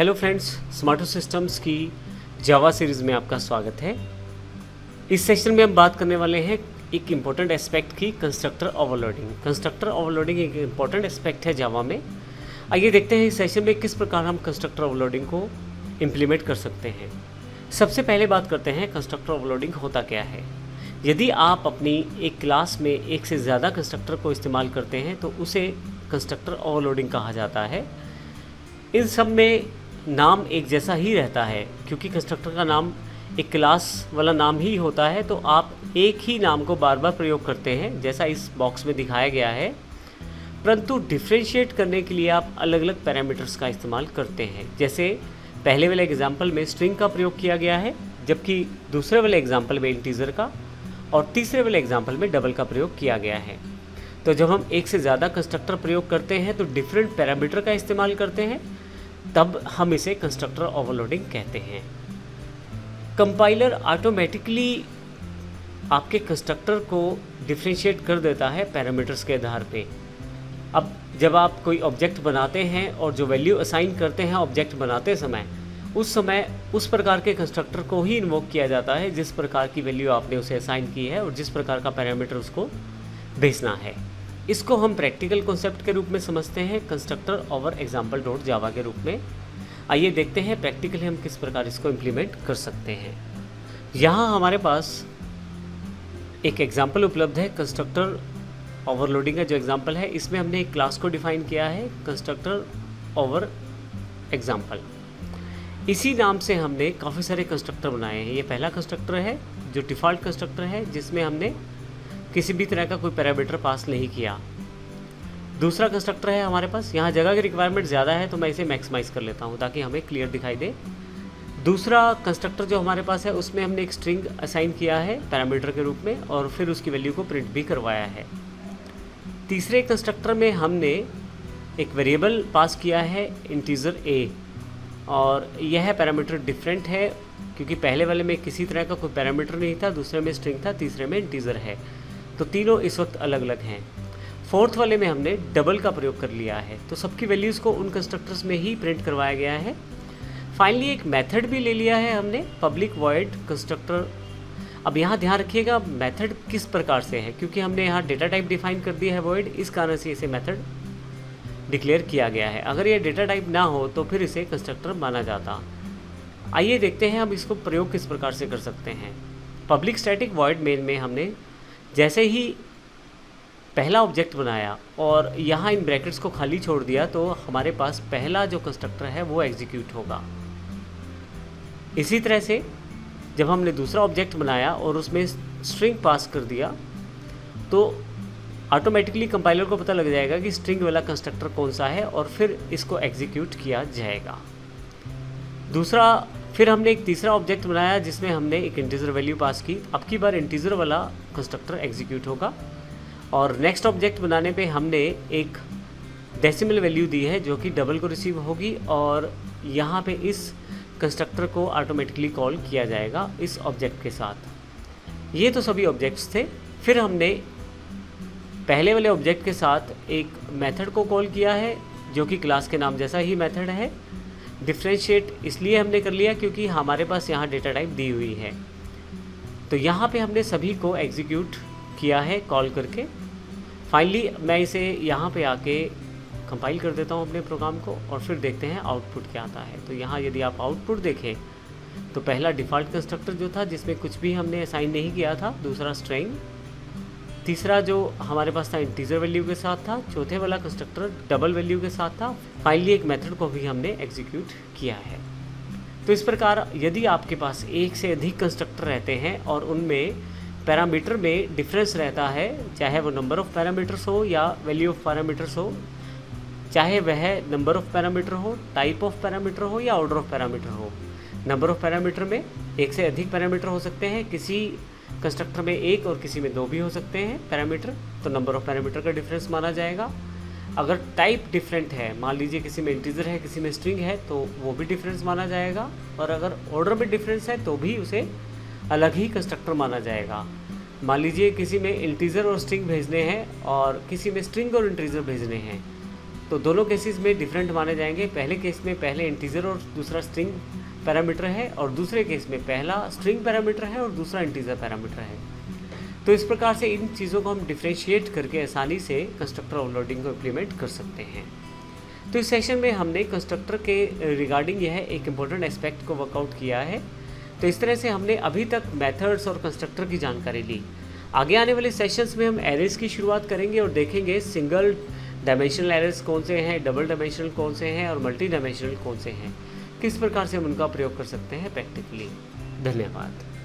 Hello friends, स्मार्टो systems की जावा series में आपका स्वागत है। इस सेशन में हम बात करने वाले हैं एक इम्पॉर्टेंट एस्पेक्ट की, कंस्ट्रक्टर ओवरलोडिंग। कंस्ट्रक्टर ओवरलोडिंग एक इम्पॉर्टेंट एस्पेक्ट है जावा में। आइए देखते हैं इस सेशन में किस प्रकार हम कंस्ट्रक्टर ओवरलोडिंग को इम्प्लीमेंट कर सकते हैं। सबसे पहले बात करते हैं कंस्ट्रक्टर ओवरलोडिंग होता क्या है। यदि आप अपनी एक क्लास में एक से ज़्यादा कंस्ट्रक्टर को इस्तेमाल करते हैं तो उसे कंस्ट्रक्टर ओवरलोडिंग कहा जाता है। इन सब में नाम एक जैसा ही रहता है, क्योंकि कंस्ट्रक्टर का नाम एक क्लास वाला नाम ही होता है, तो आप एक ही नाम को बार बार प्रयोग करते हैं जैसा इस बॉक्स में दिखाया गया है। परंतु डिफ्रेंशिएट करने के लिए आप अलग अलग पैरामीटर्स का इस्तेमाल करते हैं। जैसे पहले वाले एग्जाम्पल में स्ट्रिंग का प्रयोग किया गया है, जबकि दूसरे वाले एग्जाम्पल में इंटीजर का, और तीसरे वाले एग्जाम्पल में डबल का प्रयोग किया गया है। तो जब हम एक से ज़्यादा कंस्ट्रक्टर प्रयोग करते हैं तो डिफरेंट पैरामीटर का इस्तेमाल करते हैं, तब हम इसे कंस्ट्रक्टर ओवरलोडिंग कहते हैं। कंपाइलर ऑटोमेटिकली आपके कंस्ट्रक्टर को डिफ्रेंशिएट कर देता है पैरामीटर्स के आधार पे। अब जब आप कोई ऑब्जेक्ट बनाते हैं और जो वैल्यू असाइन करते हैं ऑब्जेक्ट बनाते समय उस प्रकार के कंस्ट्रक्टर को ही इन्वोक किया जाता है जिस प्रकार की वैल्यू आपने उसे असाइन की है और जिस प्रकार का पैरामीटर उसको भेजना है। इसको हम प्रैक्टिकल कॉन्सेप्ट के रूप में समझते हैं, कंस्ट्रक्टर ओवर एग्जाम्पल डॉट जावा के रूप में। आइए देखते हैं प्रैक्टिकली हम किस प्रकार इसको इम्प्लीमेंट कर सकते हैं। यहाँ हमारे पास एक एग्जाम्पल उपलब्ध है। कंस्ट्रक्टर ओवरलोडिंग का जो एग्जाम्पल है, इसमें हमने एक क्लास को डिफाइन किया है, कंस्ट्रक्टर ओवर एग्जाम्पल। इसी नाम से हमने काफ़ी सारे कंस्ट्रक्टर बनाए हैं। ये पहला कंस्ट्रक्टर है जो डिफ़ॉल्ट कंस्ट्रक्टर है, जिसमें हमने किसी भी तरह का कोई पैरामीटर पास नहीं किया। दूसरा कंस्ट्रक्टर है हमारे पास, यहाँ जगह की रिक्वायरमेंट ज़्यादा है तो मैं इसे मैक्सिमाइज़ कर लेता हूँ ताकि हमें क्लियर दिखाई दे। दूसरा कंस्ट्रक्टर जो हमारे पास है उसमें हमने एक स्ट्रिंग असाइन किया है पैरामीटर के रूप में और फिर उसकी वैल्यू को प्रिंट भी करवाया है। तीसरे कंस्ट्रक्टर में हमने एक वेरिएबल पास किया है इंटीजर a, और यह पैरामीटर डिफरेंट है क्योंकि पहले वाले में किसी तरह का कोई पैरामीटर नहीं था, दूसरे में स्ट्रिंग था, तीसरे में इंटीजर है, तो तीनों इस वक्त अलग अलग हैं। फोर्थ वाले में हमने डबल का प्रयोग कर लिया है, तो सबकी वैल्यूज़ को उन कंस्ट्रक्टर्स में ही प्रिंट करवाया गया है। फाइनली एक मेथड भी ले लिया है हमने, पब्लिक वॉइड कंस्ट्रक्टर। अब यहाँ ध्यान रखिएगा मेथड किस प्रकार से है, क्योंकि हमने यहाँ डेटा टाइप डिफाइन कर दिया है वॉइड, इस कारण से इसे मेथड डिक्लेयर किया गया है। अगर ये डेटा टाइप ना हो तो फिर इसे कंस्ट्रक्टर माना जाता। आइए देखते हैं हम इसको प्रयोग किस प्रकार से कर सकते हैं। पब्लिक स्टैटिक वॉइड मेन में हमने जैसे ही पहला ऑब्जेक्ट बनाया और यहाँ इन ब्रैकेट्स को खाली छोड़ दिया तो हमारे पास पहला जो कंस्ट्रक्टर है वो एग्जीक्यूट होगा। इसी तरह से जब हमने दूसरा ऑब्जेक्ट बनाया और उसमें स्ट्रिंग पास कर दिया तो ऑटोमेटिकली कंपाइलर को पता लग जाएगा कि स्ट्रिंग वाला कंस्ट्रक्टर कौन सा है और फिर इसको एग्जीक्यूट किया जाएगा। फिर हमने एक तीसरा ऑब्जेक्ट बनाया जिसमें हमने एक इंटीजर वैल्यू पास की। अब की बार इंटीजर वाला कंस्ट्रक्टर एग्जीक्यूट होगा। और नेक्स्ट ऑब्जेक्ट बनाने पे हमने एक डेसिमल वैल्यू दी है जो कि डबल को रिसीव होगी, और यहाँ पे इस कंस्ट्रक्टर को ऑटोमेटिकली कॉल किया जाएगा इस ऑब्जेक्ट के साथ। ये तो सभी ऑब्जेक्ट्स थे। फिर हमने पहले वाले ऑब्जेक्ट के साथ एक मेथड को कॉल किया है जो कि क्लास के नाम जैसा ही मेथड है। डिफ्रेंशिएट इसलिए हमने कर लिया क्योंकि हमारे पास यहाँ डेटा टाइप दी हुई है, तो यहाँ पे हमने सभी को एग्जीक्यूट किया है कॉल करके। फाइनली मैं इसे यहाँ पे आके कंपाइल कर देता हूँ अपने प्रोग्राम को और फिर देखते हैं आउटपुट क्या आता है। तो यहाँ यदि आप आउटपुट देखें तो पहला डिफ़ॉल्ट कंस्ट्रक्टर जो था जिसमें कुछ भी हमने असाइन नहीं किया था, दूसरा स्ट्रिंग, तीसरा जो हमारे पास था इंटीजर वैल्यू के साथ था, चौथे वाला कंस्ट्रक्टर डबल वैल्यू के साथ था, फाइनली एक मेथड को भी हमने एग्जीक्यूट किया है। तो इस प्रकार यदि आपके पास एक से अधिक कंस्ट्रक्टर रहते हैं और उनमें पैरामीटर में डिफरेंस रहता है, चाहे वो नंबर ऑफ़ पैरामीटर्स हो या वैल्यू ऑफ पैरामीटर्स हो, चाहे वह नंबर ऑफ़ पैरामीटर हो, टाइप ऑफ पैरामीटर हो या ऑर्डर ऑफ पैरामीटर हो। नंबर ऑफ़ पैरामीटर में एक से अधिक पैरामीटर हो सकते हैं, किसी कंस्ट्रक्टर में एक और किसी में दो भी हो सकते हैं पैरामीटर, तो नंबर ऑफ़ पैरामीटर का डिफरेंस माना जाएगा। अगर टाइप डिफरेंट है, मान लीजिए किसी में इंटीजर है किसी में स्ट्रिंग है, तो वो भी डिफरेंस माना जाएगा। और अगर ऑर्डर में डिफरेंस है तो भी उसे अलग ही कंस्ट्रक्टर माना जाएगा। मान लीजिए किसी में इंटीजर और स्ट्रिंग भेजने हैं और किसी में स्ट्रिंग और इंटीजर भेजने हैं, तो दोनों केसेस में डिफरेंट माने जाएंगे। पहले केस में पहले इंटीजर और दूसरा स्ट्रिंग पैरामीटर है, और दूसरे केस में पहला स्ट्रिंग पैरामीटर है और दूसरा इंटीजर पैरामीटर है। तो इस प्रकार से इन चीज़ों को हम डिफ्रेंशिएट करके आसानी से कंस्ट्रक्टर ओवरलोडिंग को इम्प्लीमेंट कर सकते हैं। तो इस सेशन में हमने कंस्ट्रक्टर के रिगार्डिंग यह एक इम्पोर्टेंट एस्पेक्ट को वर्कआउट किया है। तो इस तरह से हमने अभी तक मेथड्स और कंस्ट्रक्टर की जानकारी ली। आगे आने वाले सेशंस में हम एरेज की शुरुआत करेंगे और देखेंगे सिंगल डायमेंशनल एरेज कौन से हैं, डबल डायमेंशनल कौन से हैं और मल्टी डायमेंशनल कौन से हैं, किस प्रकार से हम उनका प्रयोग कर सकते हैं प्रैक्टिकली। धन्यवाद।